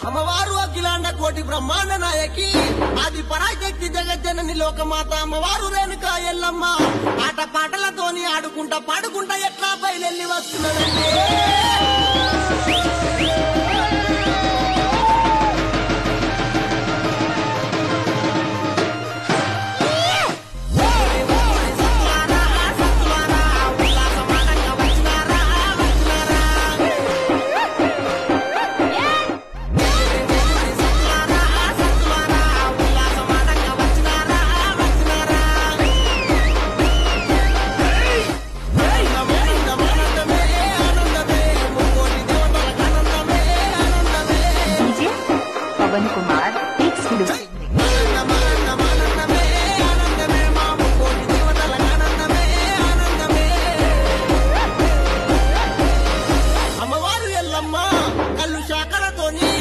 అమ్మవారు అఖిలాండ కోటి బ్రహ్మాండ నాయకి ఆది పరాశక్తి జగజ్జనని లోకమాత అమ్మవారు రేణుకా ఎల్లమ్మ ఆట పాటలతోని ఆడుకుంటా పాడుకుంటా ఎట్లా బయలెల్లి వస్తున్నదంటే कुमार అమ్మవారు ఎల్లమ్మ కళ్ళు శాఖలతోని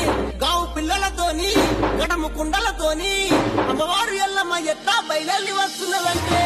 గావు పిల్లలతోని గడము కుండలతోని అమ్మవారు ఎల్లమ్మ ఎట్లా బయలుదేరి వస్తున్నదంటే